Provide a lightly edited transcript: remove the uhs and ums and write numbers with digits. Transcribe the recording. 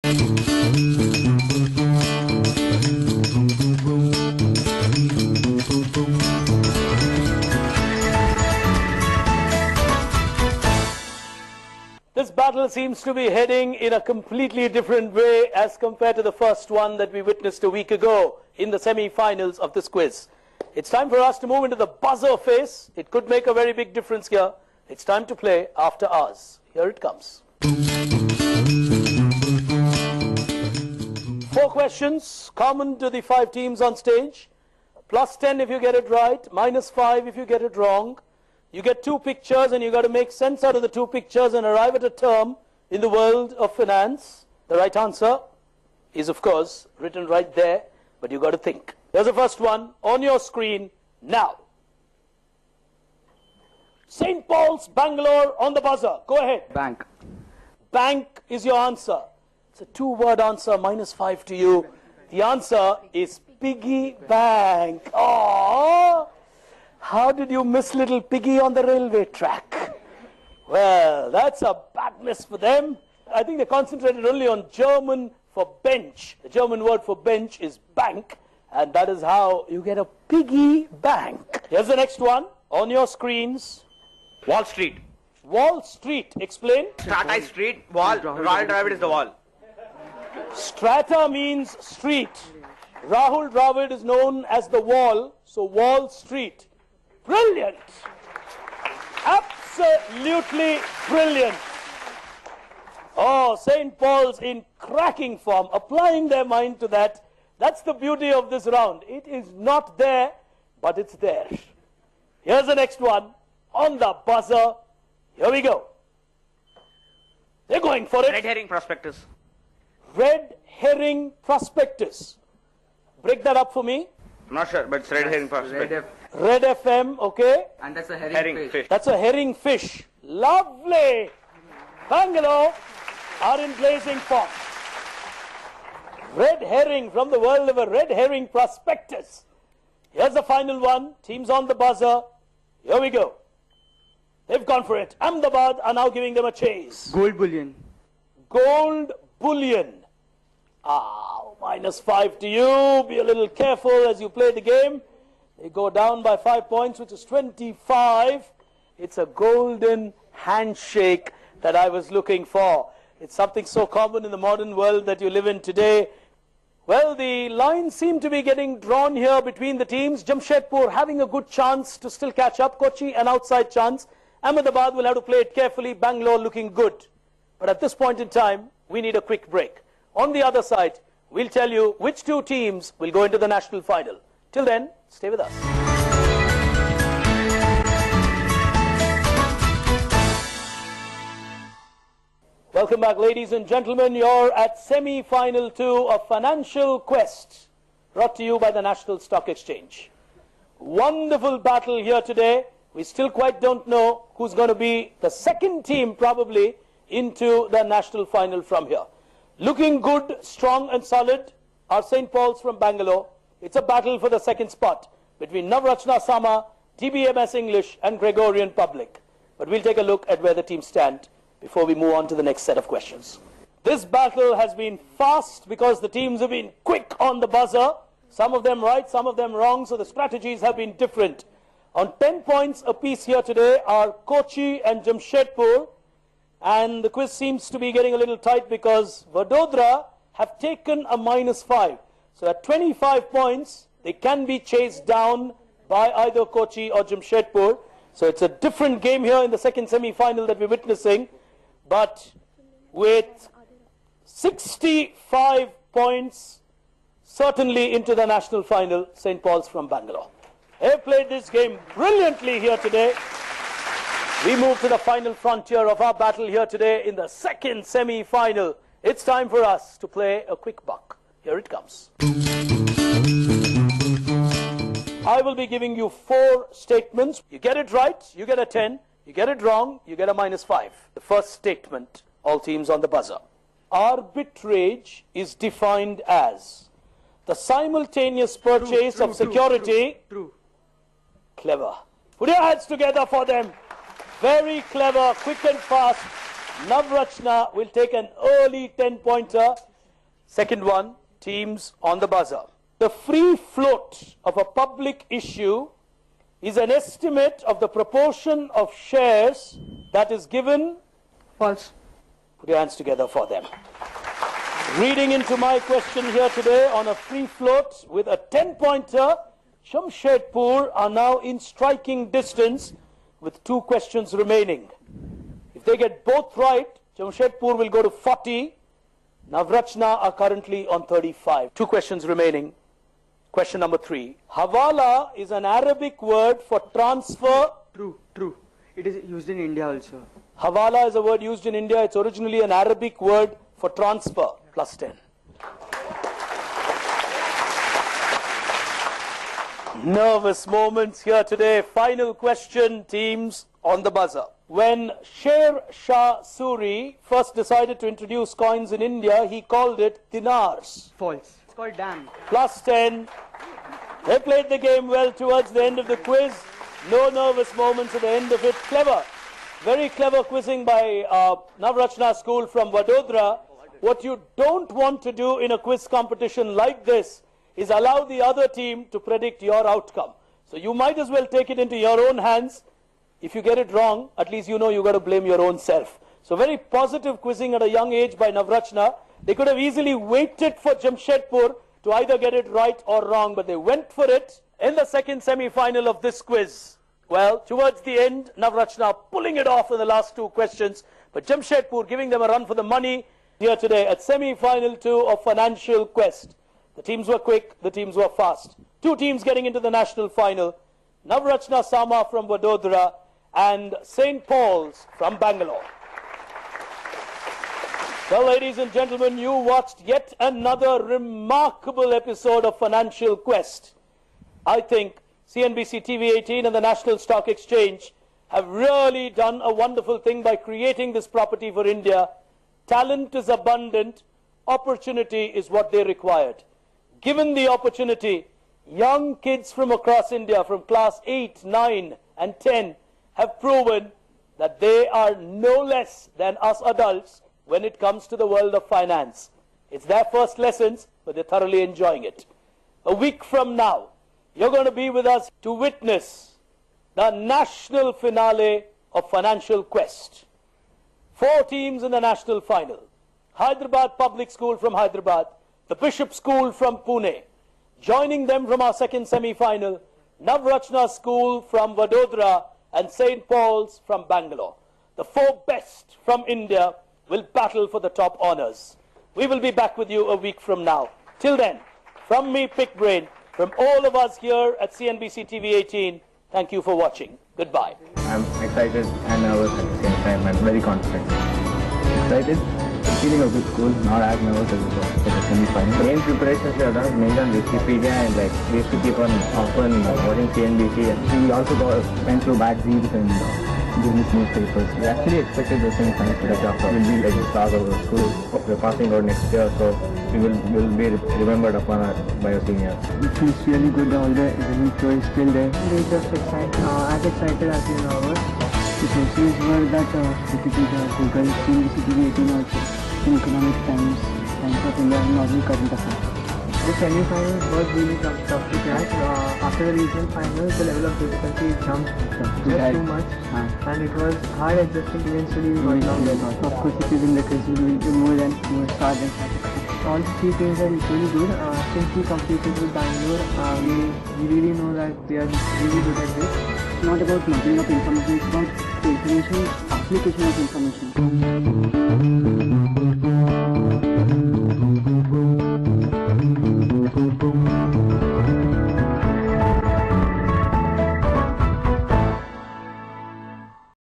This battle seems to be heading in a completely different way as compared to the first one that we witnessed a week ago in the semi-finals of this quiz. It's time for us to move into the buzzer phase. It could make a very big difference here. It's time to play After Hours. Here it comes. 4 questions common to the 5 teams on stage. Plus 10 if you get it right, minus 5 if you get it wrong. You get 2 pictures and you got to make sense out of the 2 pictures and arrive at a term in the world of finance. The right answer is, of course, written right there, but you got to think. Here's the first one on your screen now. St. Paul's, Bangalore on the buzzer. Go ahead. Bank. Bank is your answer. It's a 2-word answer, minus 5 to you. The answer is piggy bank. Aww. How did you miss little piggy on the railway track? Well, that's a bad miss for them. I think they concentrated only on German for bench. The German word for bench is bank, and that is how you get a piggy bank. Here's the next one on your screens. Wall Street. Wall Street. Explain. Strata Street. Wall. Royal Dravid is the wall. Strata means street. Rahul Dravid is known as the wall, so Wall Street. Brilliant. Absolutely brilliant. Oh, St. Paul's in cracking form, applying their mind to that. That's the beauty of this round. It is not there, but it's there. Here's the next one on the buzzer. Here we go. They're going for it. Red herring prospectus. Red herring prospectus. Break that up for me. I'm not sure, but it's red herring prospectus. Red FM, okay. And that's a herring fish. That's a herring fish. Lovely. Bangalore are in blazing form. Red herring from the world of a red herring prospectus. Here's the final one. Teams on the buzzer. Here we go. They've gone for it. Ahmedabad are now giving them a chase. Gold bullion. Gold bullion. Minus 5 to you. Be a little careful as you play the game. They go down by 5 points, which is 25. It's a golden handshake that I was looking for. It's something so common in the modern world that you live in today. Well, the lines seem to be getting drawn here between the teams. Jamshedpur having a good chance to still catch up. Kochi an outside chance. Ahmedabad will have to play it carefully. Bangalore looking good. But at this point in time, we need a quick break. On the other side, we'll tell you which 2 teams will go into the national final. Till then, stay with us. Welcome back, ladies and gentlemen. You're at semi-final 2 of Financial Quest, brought to you by the National Stock Exchange. Wonderful battle here today. We still quite don't know who's going to be the second team, probably, into the national final from here. Looking good, strong and solid are St. Paul's from Bangalore. It's a battle for the second spot between Navrachna Sama, TBMS English and Gregorian Public. But we'll take a look at where the teams stand before we move on to the next set of questions. This battle has been fast because the teams have been quick on the buzzer. Some of them right, some of them wrong, so the strategies have been different. On 10 points apiece here today are Kochi and Jamshedpur. And the quiz seems to be getting a little tight because Vadodara have taken a minus 5. So at 25 points, they can be chased down by either Kochi or Jamshedpur. So it's a different game here in the second semi-final that we're witnessing. But with 65 points, certainly into the national final, St. Paul's from Bangalore. They've played this game brilliantly here today. We move to the final frontier of our battle here today in the second semi-final. It's time for us to play a quick buck. Here it comes. I will be giving you 4 statements. You get it right, you get a 10. You get it wrong, you get a minus 5. The first statement, all teams on the buzzer. Arbitrage is defined as the simultaneous purchase of security. True. Clever. Put your hands together for them. Very clever, quick and fast. Navrachna will take an early 10-pointer. Second one, teams on the buzzer. The free float of a public issue is an estimate of the proportion of shares that is given. False. Put your hands together for them. Reading into my question here today on a free float with a 10-pointer, Jamshedpur are now in striking distance with 2 questions remaining. If they get both right, Jamshedpur will go to 40. Navrachna are currently on 35. 2 questions remaining. Question number 3. Hawala is an Arabic word for transfer. True. It is used in India also. Hawala is a word used in India. It's originally an Arabic word for transfer. Plus 10. Nervous moments here today. Final question, teams on the buzzer. When Sher Shah Suri first decided to introduce coins in India, he called it dinars. False. It's called dam. Plus 10. They played the game well towards the end of the quiz. No nervous moments at the end of it. Clever. Very clever quizzing by Navrachna School from Vadodara. What you don't want to do in a quiz competition like this is allow the other team to predict your outcome. So you might as well take it into your own hands. If you get it wrong, at least you know you got to blame your own self. So very positive quizzing at a young age by Navrachna. They could have easily waited for Jamshedpur to either get it right or wrong, but they went for it in the second semi-final of this quiz. Well, towards the end, Navrachna pulling it off in the last 2 questions, but Jamshedpur giving them a run for the money here today at semi-final 2 of Financial Quest. The teams were quick, the teams were fast. 2 teams getting into the national final. Navrachna Sama from Vadodara and St. Paul's from Bangalore. Well, ladies and gentlemen, you watched yet another remarkable episode of Financial Quest. I think CNBC TV 18 and the National Stock Exchange have really done a wonderful thing by creating this property for India. Talent is abundant, opportunity is what they required. Given the opportunity, young kids from across India, from class 8, 9 and 10, have proven that they are no less than us adults when it comes to the world of finance. It's their first lessons, but they're thoroughly enjoying it. A week from now, you're going to be with us to witness the national finale of Financial Quest. 4 teams in the national final. Hyderabad Public School from Hyderabad, the Bishop School from Pune. Joining them from our second semi-final, Navrachna School from Vadodara and St. Paul's from Bangalore. The 4 best from India will battle for the top honors. We will be back with you a week from now. Till then, from me, Pick Brain, from all of us here at CNBC TV 18, thank you for watching. Goodbye. I'm excited and nervous at the same time. I'm very confident. Excited, feeling a bit cool, not as nervous as the semi-final. Main preparations we have done is mainly on Wikipedia, and we used to keep on often watching CNBC, and we also went through magazines and business newspapers. We actually expected the semi-final to will be like the stars of the school. We're passing out next year, so we will be remembered upon by our seniors. It feels really good. All the element is still there. We're just excited, as excited as we are nervous. The questions were that Wikipedia, Google, CNBC TV 18 also, in Economic Times, Times of India, and normally current affairs. The semi-finals was really tough to catch. After the regional finals, the level of difficulty jumped just too much, and it was hard adjusting. Eventually, we got down there. Of course, if you win the quiz, you will do more stars than all 3 teams are equally good. Since we competed with Bangalore, we really know that they are really good at this. It's not about muddling up information, it's about the information, application of information.